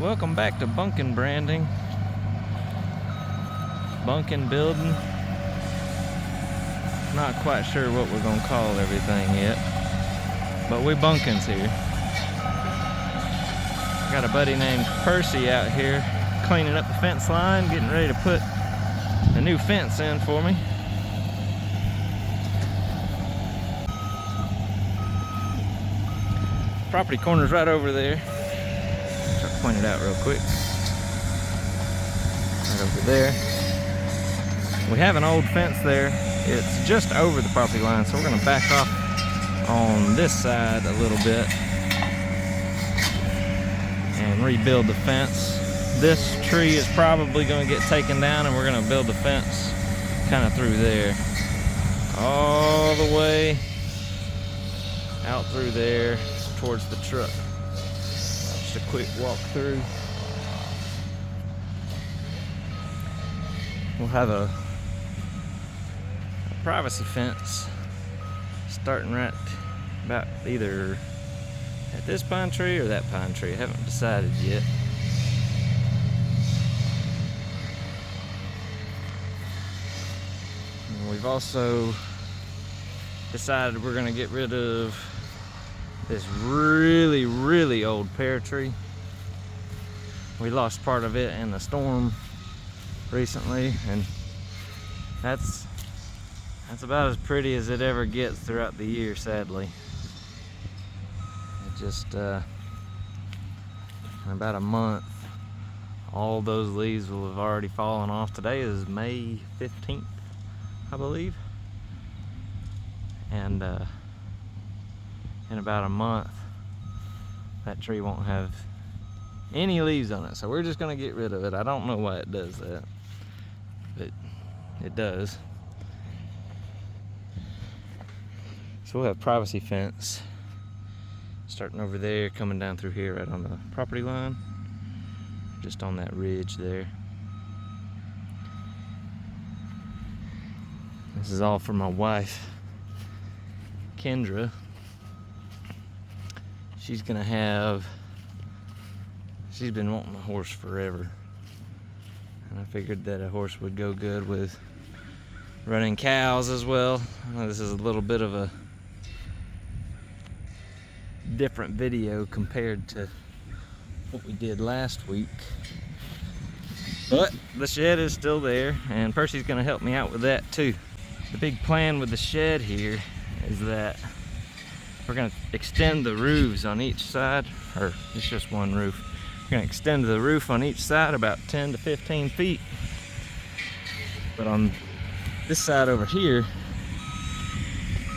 Welcome back to Bunkin Branding. Bunkin Building. Not quite sure what we're gonna call everything yet, but we Bunkins here. Got a buddy named Percy out here cleaning up the fence line, getting ready to put a new fence in for me. Property corner's right over there. Try to point it out real quick. Right over there. We have an old fence there. It's just over the property line, so we're gonna back off on this side a little bit and rebuild the fence. This tree is probably gonna get taken down and we're gonna build the fence kind of through there. All the way out through there towards the truck. Just a quick walk through. We'll have a privacy fence starting right about either at this pine tree or that pine tree. I haven't decided yet. And we've also decided we're going to get rid of this really old pear tree. We lost part of it in the storm recently, and that's about as pretty as it ever gets throughout the year, sadly. It just in about a month all those leaves will have already fallen off. Today is May 15th, I believe, and in about a month that tree won't have any leaves on it, so we're just gonna get rid of it. I don't know why it does that, but it does. So we'll have privacy fence starting over there, coming down through here right on the property line, just on that ridge there. This is all for my wife, Kendra. She's been wanting a horse forever, and I figured that a horse would go good with running cows as well. I know this is a little bit of a different video compared to what we did last week, but the shed is still there, and Percy's going to help me out with that too. The big plan with the shed here is that we're going to extend the roofs on each side, or it's just one roof. We're going to extend the roof on each side about 10 to 15 feet. But on this side over here,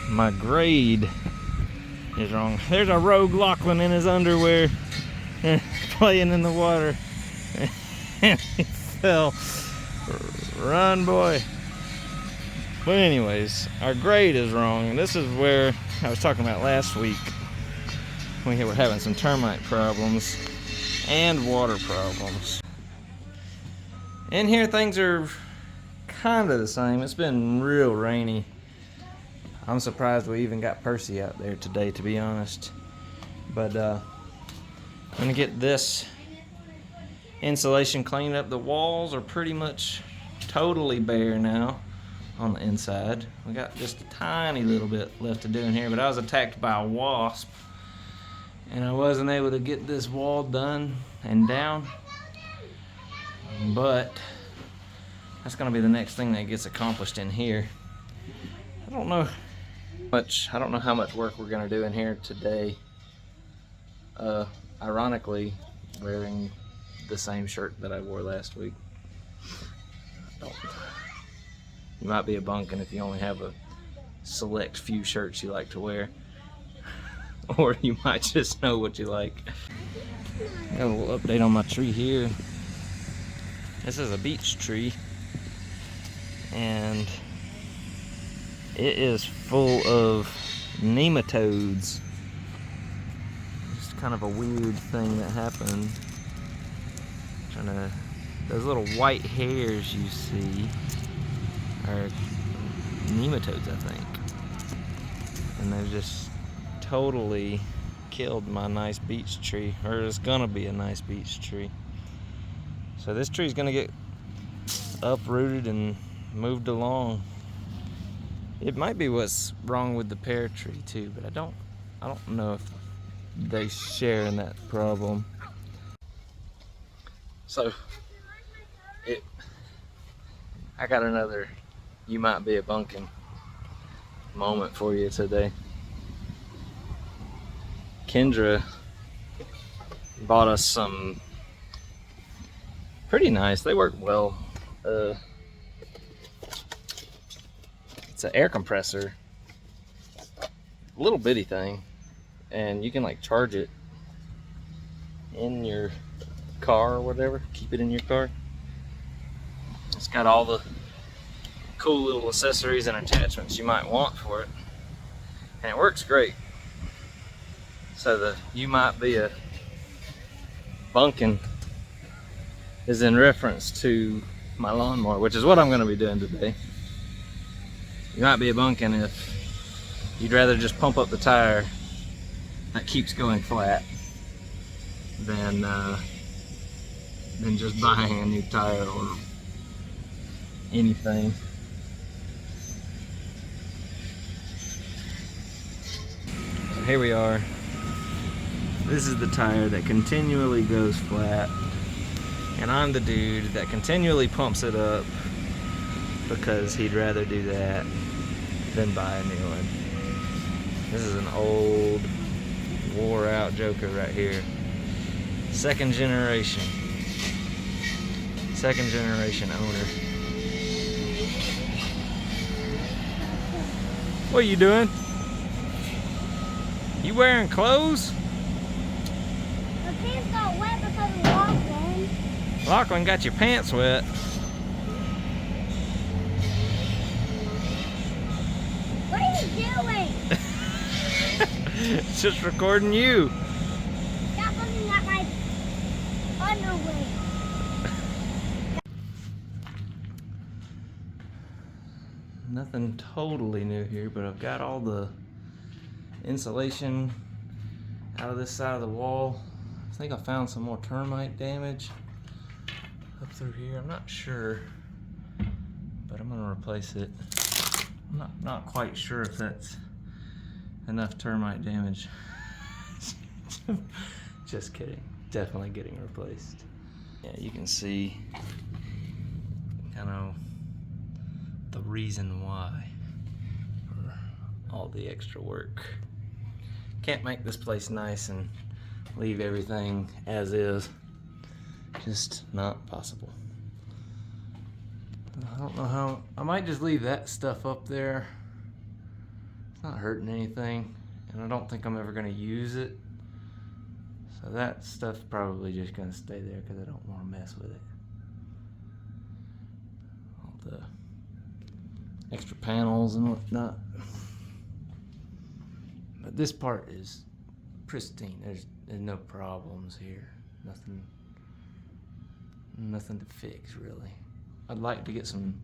my grade is wrong. There's a rogue Lachlan in his underwear playing in the water. And he fell. Run, boy. But anyways, our grade is wrong. And this is where I was talking about last week. We were having some termite problems and water problems. In here things are kind of the same. It's been real rainy. I'm surprised we even got Percy out there today, to be honest. But I'm gonna get this insulation cleaned up. The walls are pretty much totally bare now on the inside. We got just a tiny little bit left to do in here, but I was attacked by a wasp and I wasn't able to get this wall done and down. But that's gonna be the next thing that gets accomplished in here. I don't know how much work we're gonna do in here today. Ironically, wearing the same shirt that I wore last week. You might be a bunkin if you only have a select few shirts you like to wear. Or you might just know what you like. Got a little update on my tree here. This is a beech tree, and it is full of nematodes. Just kind of a weird thing that happened. Those little white hairs you see are nematodes, I think. And they're just totally killed my nice beech tree, or it's gonna be a nice beech tree. So this tree's gonna get uprooted and moved along. It might be what's wrong with the pear tree too, but I don't know if they share in that problem. So I got another "you might be a bunkin" moment for you today. Kendra bought us some pretty nice, they work well. It's an air compressor, little bitty thing, and you can like charge it in your car or whatever, keep it in your car. It's got all the cool little accessories and attachments you might want for it, and it works great. So the "you might be a bunkin" is in reference to my lawnmower, which is what I'm going to be doing today. You might be a bunkin if you'd rather just pump up the tire that keeps going flat than just buying a new tire or anything. So here we are. This is the tire that continually goes flat, and I'm the dude that continually pumps it up because he'd rather do that than buy a new one. This is an old, wore out Joker right here. Second generation owner. What are you doing? You wearing clothes? My pants got wet because of Lachlan. Lachlan got your pants wet. What are you doing? Just recording you. Stop looking at my underwear. Nothing totally new here, but I've got all the insulation out of this side of the wall. I think I found some more termite damage up through here. I'm not sure, but I'm gonna replace it. I'm not quite sure if that's enough termite damage. Just kidding. Definitely getting replaced. Yeah, you can see kind of the reason why for all the extra work. Can't make this place nice and leave everything as is. Just not possible. I don't know how. I might just leave that stuff up there. It's not hurting anything, and I don't think I'm ever going to use it. So that stuff's probably just going to stay there because I don't want to mess with it. All the extra panels and whatnot. But this part is pristine. There's no problems here. Nothing to fix really. I'd like to get some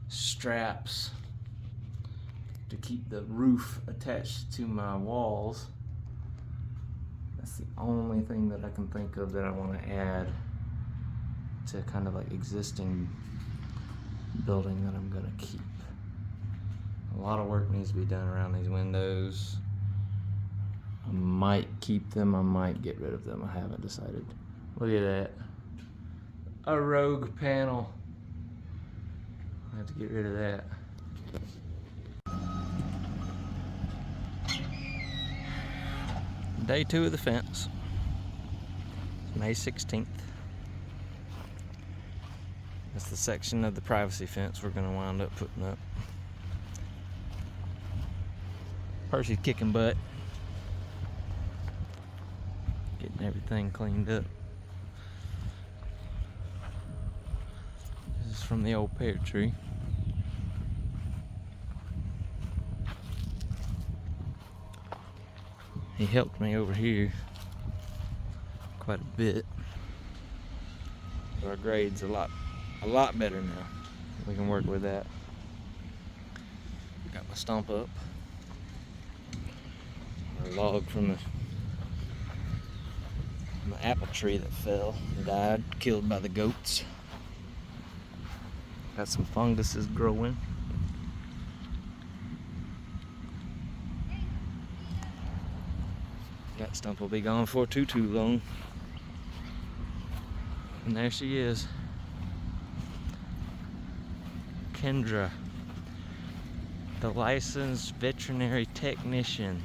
straps to keep the roof attached to my walls. That's the only thing that I can think of that I want to add to kind of like existing building that I'm gonna keep. A lot of work needs to be done around these windows. I might keep them, I might get rid of them. I haven't decided. Look at that. A rogue panel. I have to get rid of that. Day 2 of the fence. It's May 16th. That's the section of the privacy fence we're gonna wind up putting up. Percy's kicking butt. Getting everything cleaned up. This is from the old pear tree. He helped me over here quite a bit. Our grade's a lot better now. We can work with that. Got my stump up. Our log from the from the apple tree that fell and died, killed by the goats. Got some funguses growing. That stump will be gone for too long. And there she is. Kendra, the licensed veterinary technician.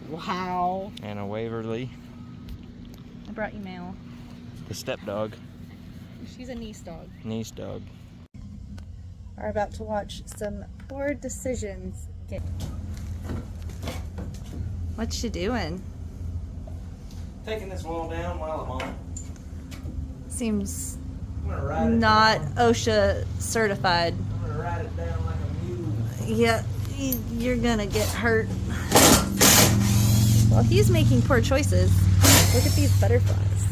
Wow. Anna Waverly, I brought you mail. the stepdog, She's a niece dog. niece dog. Are about to watch some poor decisions get. What's she doing? Taking this wall down while I'm on it. Seems I'm gonna ride it not down. OSHA certified. I'm gonna ride it down like a mule. Yeah, you're gonna get hurt. Well, he's making poor choices. Look at these butterflies.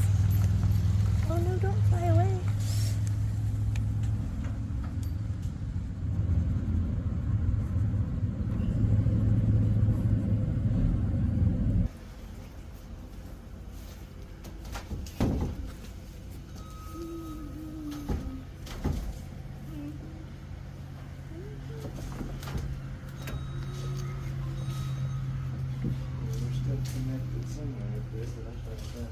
Oh no, don't fly away. We're still connected somewhere up there, but I tried that.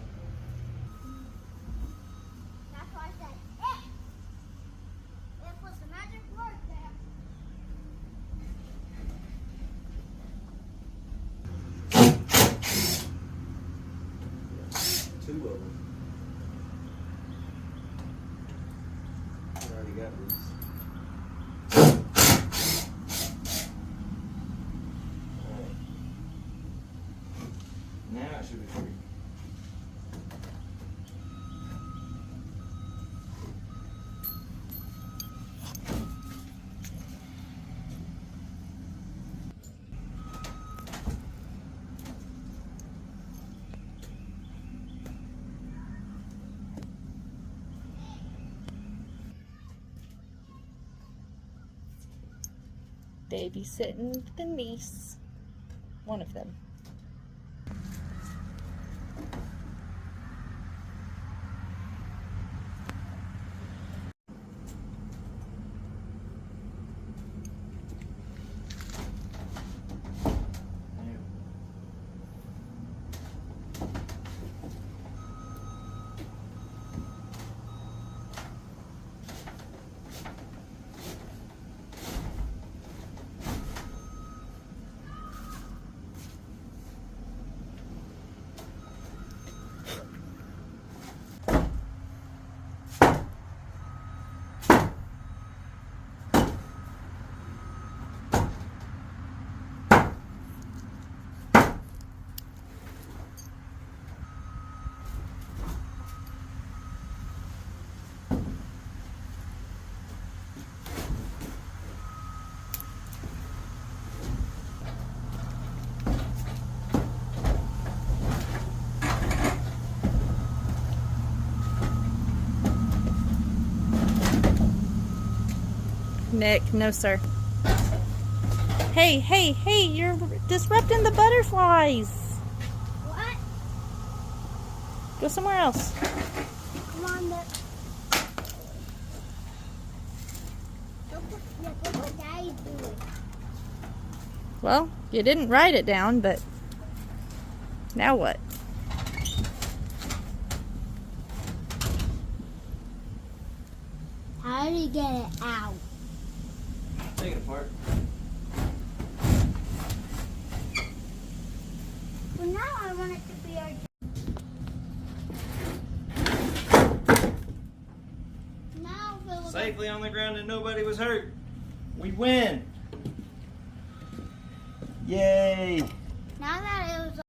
That's why I said it. It was the magic word there. Two of them. I already got these. Alright. Now it should be free. Babysitting the niece. One of them. Nick, no sir. Hey, hey, hey, you're disrupting the butterflies. What? Go somewhere else. Come on, Nick. Look what Daddy's doing. Well, you didn't write it down, but now what? How do you get it out? Take it apart. Well, now I want it to be our. Now we'll Safely on the ground and nobody was hurt. We win. Yay. Now that it was